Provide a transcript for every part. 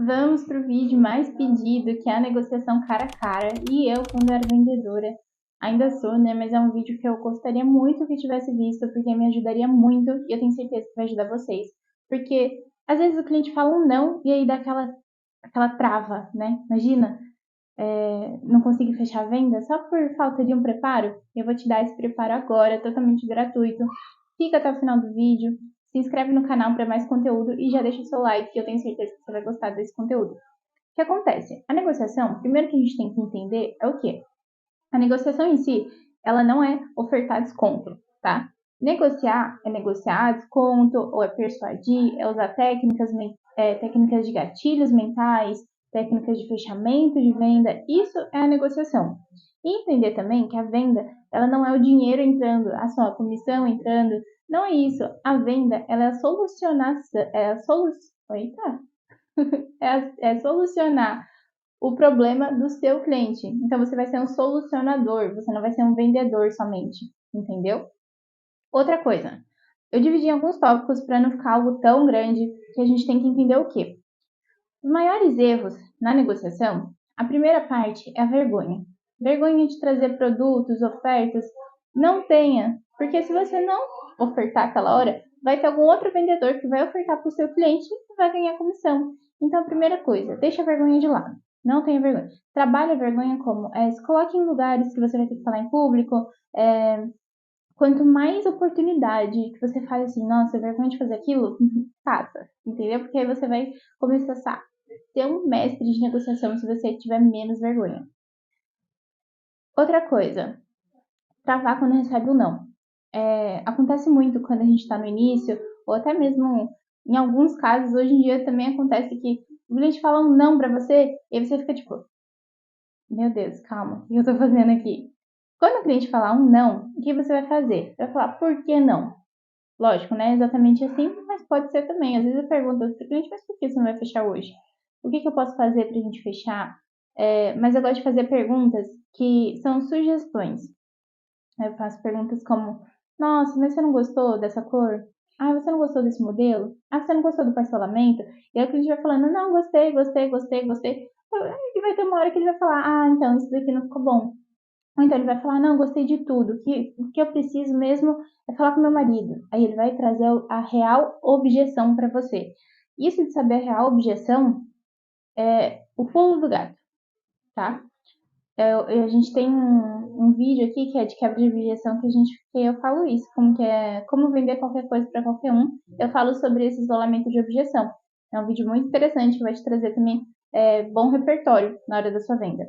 Vamos para o vídeo mais pedido, que é a negociação cara a cara. E eu, quando era vendedora, ainda sou, né? Mas é um vídeo que eu gostaria muito que tivesse visto, porque me ajudaria muito e eu tenho certeza que vai ajudar vocês. Porque às vezes o cliente fala um não e aí dá aquela trava, né? Imagina, não conseguir fechar a venda só por falta de um preparo. Eu vou te dar esse preparo agora, totalmente gratuito. Fica até o final do vídeo, se inscreve no canal para mais conteúdo e já deixa o seu like, que eu tenho certeza que você vai gostar desse conteúdo. O que acontece? A negociação, primeiro que a gente tem que entender é o quê? A negociação em si, ela não é ofertar desconto, tá? Negociar é negociar desconto, ou é persuadir, é usar técnicas de gatilhos mentais, técnicas de fechamento de venda. Isso é a negociação. E entender também que a venda, ela não é o dinheiro entrando, a comissão entrando. Não é isso. A venda, ela é a solucionar o problema do seu cliente. Então você vai ser um solucionador, você não vai ser um vendedor somente, entendeu? Outra coisa, eu dividi em alguns tópicos para não ficar algo tão grande, que a gente tem que entender o quê? Os maiores erros na negociação, a primeira parte é a vergonha. Vergonha de trazer produtos, ofertas, não tenha, porque se você não ofertar aquela hora, vai ter algum outro vendedor que vai ofertar para o seu cliente e vai ganhar comissão. Então, a primeira coisa, deixa a vergonha de lado. Não tenha vergonha. Trabalhe a vergonha como? Se coloque em lugares que você vai ter que falar em público. Quanto mais oportunidade que você faz assim, nossa, vergonha de fazer aquilo, faça, entendeu? Porque aí você vai começar a ser um mestre de negociação se você tiver menos vergonha. Outra coisa, travar quando recebe o não. Acontece muito quando a gente está no início, ou até mesmo em alguns casos, hoje em dia também acontece que o cliente fala um não pra você, e aí você fica tipo, meu Deus, calma, o que eu tô fazendo aqui? Quando o cliente falar um não, o que você vai fazer? Você vai falar, por que não? Lógico, não é exatamente assim, mas pode ser também. Às vezes eu pergunto para o cliente, mas por que você não vai fechar hoje? O que eu posso fazer para a gente fechar? Mas eu gosto de fazer perguntas que são sugestões. Eu faço perguntas como, nossa, mas você não gostou dessa cor? Ah, você não gostou desse modelo? Ah, você não gostou do parcelamento? E aí o cliente vai falando, não, gostei. E vai ter uma hora que ele vai falar, ah, então isso daqui não ficou bom. Ou então ele vai falar, não, gostei de tudo. O que eu preciso mesmo é falar com meu marido. Aí ele vai trazer a real objeção para você. Isso de saber a real objeção é o pulo do gato, tá? A gente tem um vídeo aqui que é de quebra de objeção que eu falo isso, como vender qualquer coisa para qualquer um. Eu falo sobre esse isolamento de objeção. É um vídeo muito interessante que vai te trazer também bom repertório na hora da sua venda.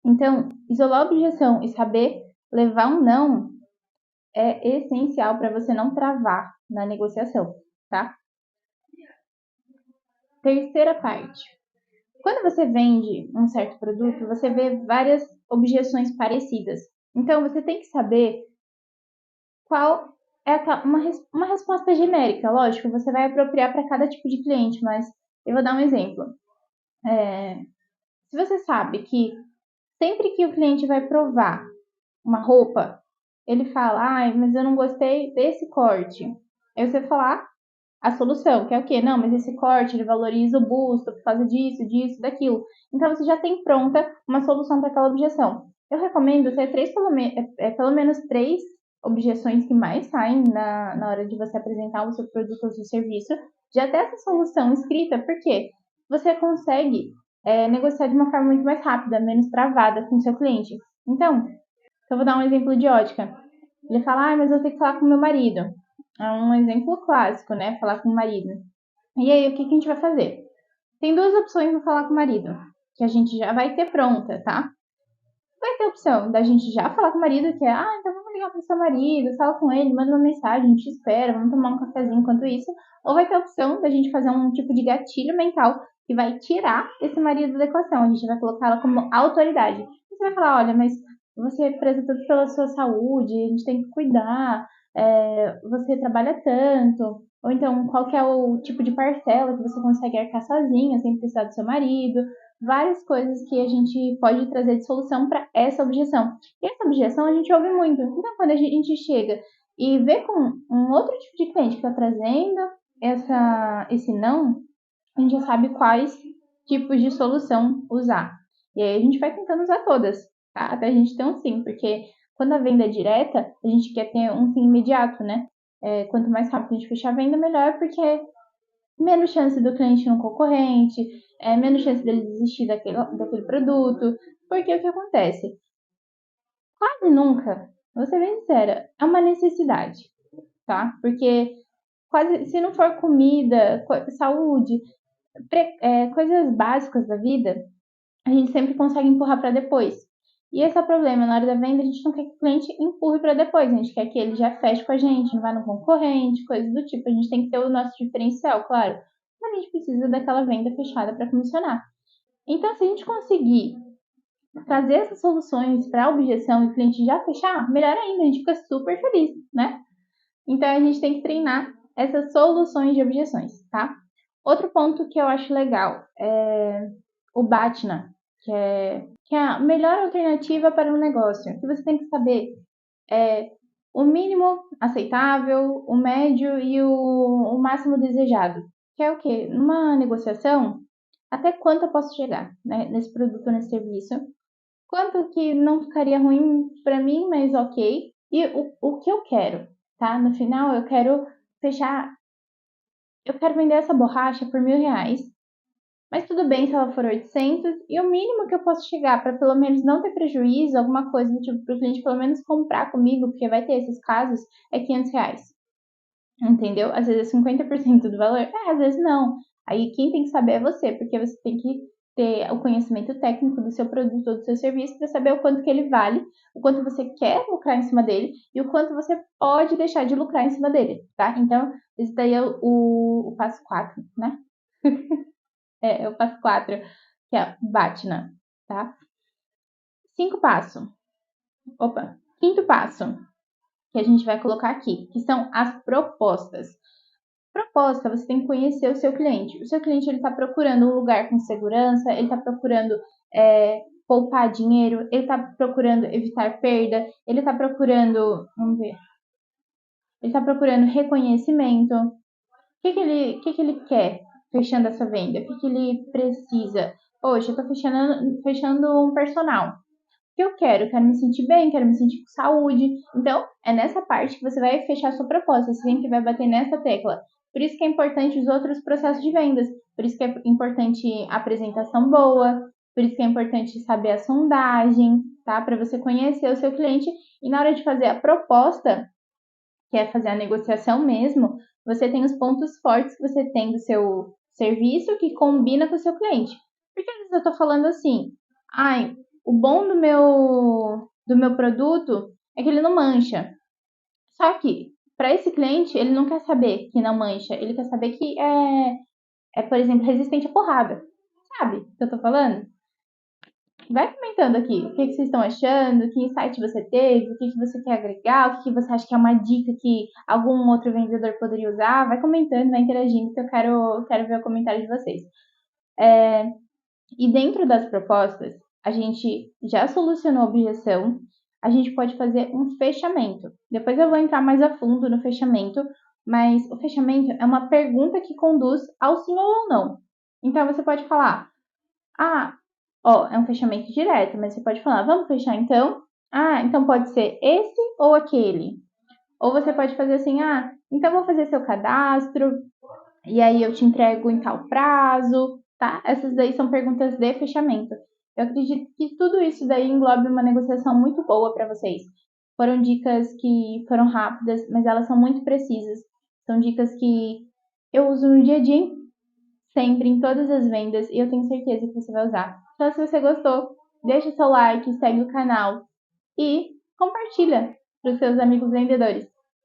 Então, isolar a objeção e saber levar um não é essencial para você não travar na negociação, tá? Terceira parte. Quando você vende um certo produto, você vê várias objeções parecidas. Então, você tem que saber qual é uma resposta genérica. Lógico, você vai apropriar para cada tipo de cliente, mas eu vou dar um exemplo. Se você sabe que sempre que o cliente vai provar uma roupa, ele fala, ai, mas eu não gostei desse corte. Aí você vai falar a solução, que é o quê? Não, mas esse corte, ele valoriza o busto por causa disso, daquilo. Então, você já tem pronta uma solução para aquela objeção. Eu recomendo ter pelo menos três objeções que mais saem na hora de você apresentar o seu produto ou o seu serviço. Já ter essa solução escrita, porque você consegue negociar de uma forma muito mais rápida, menos travada com o seu cliente. Então, eu vou dar um exemplo de ótica. Ele fala, ah, mas eu tenho que falar com meu marido. É um exemplo clássico, né? Falar com o marido. E aí, o que a gente vai fazer? Tem duas opções para falar com o marido, que a gente já vai ter pronta, tá? Vai ter a opção da gente já falar com o marido, que é, ah, então vamos ligar pro seu marido, fala com ele, manda uma mensagem, a gente espera, vamos tomar um cafezinho enquanto isso. Ou vai ter a opção da gente fazer um tipo de gatilho mental que vai tirar esse marido da equação. A gente vai colocá-la como autoridade. Você vai falar, olha, mas você preza tudo pela sua saúde, a gente tem que cuidar, você trabalha tanto, ou então qual que é o tipo de parcela que você consegue arcar sozinha, sem precisar do seu marido, várias coisas que a gente pode trazer de solução para essa objeção. E essa objeção a gente ouve muito. Então, quando a gente chega e vê com um outro tipo de cliente que está trazendo esse não, a gente já sabe quais tipos de solução usar. E aí a gente vai tentando usar todas, tá? Até a gente ter um sim, porque quando a venda é direta, a gente quer ter um sim imediato, né? Quanto mais rápido a gente fechar a venda, melhor, porque menos chance do cliente no concorrente, menos chance dele desistir daquele produto. Porque o que acontece? Quase nunca, vou ser bem sincera, é uma necessidade, tá? Porque quase, se não for comida, saúde, coisas básicas da vida, a gente sempre consegue empurrar para depois. E esse é o problema, na hora da venda a gente não quer que o cliente empurre para depois, a gente quer que ele já feche com a gente, não vá no concorrente, coisas do tipo. A gente tem que ter o nosso diferencial, claro, mas a gente precisa daquela venda fechada para funcionar. Então, se a gente conseguir trazer essas soluções para a objeção e o cliente já fechar, melhor ainda, a gente fica super feliz, né? Então, a gente tem que treinar essas soluções de objeções, tá? Outro ponto que eu acho legal é o BATNA, que é a melhor alternativa para um negócio. Que você tem que saber o mínimo aceitável, o médio e o máximo desejado. Que é o quê? Numa negociação, até quanto eu posso chegar, né, nesse produto ou nesse serviço? Quanto que não ficaria ruim para mim, mas ok. E o que eu quero, tá? No final, eu quero fechar. Eu quero vender essa borracha por R$ 1.000. Mas tudo bem se ela for 800. E o mínimo que eu posso chegar para pelo menos não ter prejuízo, alguma coisa do tipo, para o cliente pelo menos comprar comigo, porque vai ter esses casos, é R$ 500. Entendeu? Às vezes é 50% do valor. Às vezes não. Aí quem tem que saber é você, porque você tem que ter o conhecimento técnico do seu produto ou do seu serviço para saber o quanto que ele vale, o quanto você quer lucrar em cima dele e o quanto você pode deixar de lucrar em cima dele, tá? Então, esse daí é o passo 4, né? É o passo 4, que é BATNA, tá? Quinto passo, que a gente vai colocar aqui, que são as propostas. Proposta, você tem que conhecer o seu cliente. O seu cliente ele está procurando um lugar com segurança, ele está procurando poupar dinheiro, ele está procurando evitar perda, ele está procurando, vamos ver, ele está procurando reconhecimento. O que ele quer fechando essa venda? O que ele precisa? Poxa, eu estou fechando um personal. O que eu quero? Quero me sentir bem, quero me sentir com saúde. Então, é nessa parte que você vai fechar a sua proposta, você sempre vai bater nessa tecla. Por isso que é importante os outros processos de vendas, por isso que é importante a apresentação boa, por isso que é importante saber a sondagem, tá? Para você conhecer o seu cliente e na hora de fazer a proposta, que é fazer a negociação mesmo, você tem os pontos fortes que você tem do seu serviço que combina com o seu cliente. Porque às vezes eu tô falando assim, ai, o bom do meu produto é que ele não mancha. Só que, para esse cliente, ele não quer saber que não mancha, ele quer saber que por exemplo, resistente à porrada. Sabe o que eu tô falando? Vai comentando aqui o que vocês estão achando, que insight você teve, o que você quer agregar, o que você acha que é uma dica que algum outro vendedor poderia usar. Vai comentando, vai interagindo, que eu quero ver o comentário de vocês. E dentro das propostas, a gente já solucionou a objeção, a gente pode fazer um fechamento. Depois eu vou entrar mais a fundo no fechamento, mas o fechamento é uma pergunta que conduz ao sim ou ao não. Então você pode falar, é um fechamento direto, mas você pode falar, vamos fechar então? Então pode ser esse ou aquele. Ou você pode fazer assim, então vou fazer seu cadastro, e aí eu te entrego em tal prazo, tá? Essas daí são perguntas de fechamento. Eu acredito que tudo isso daí englobe uma negociação muito boa para vocês. Foram dicas que foram rápidas, mas elas são muito precisas. São dicas que eu uso no dia a dia, sempre, em todas as vendas, e eu tenho certeza que você vai usar. Então, se você gostou, deixa seu like, segue o canal e compartilha para os seus amigos vendedores.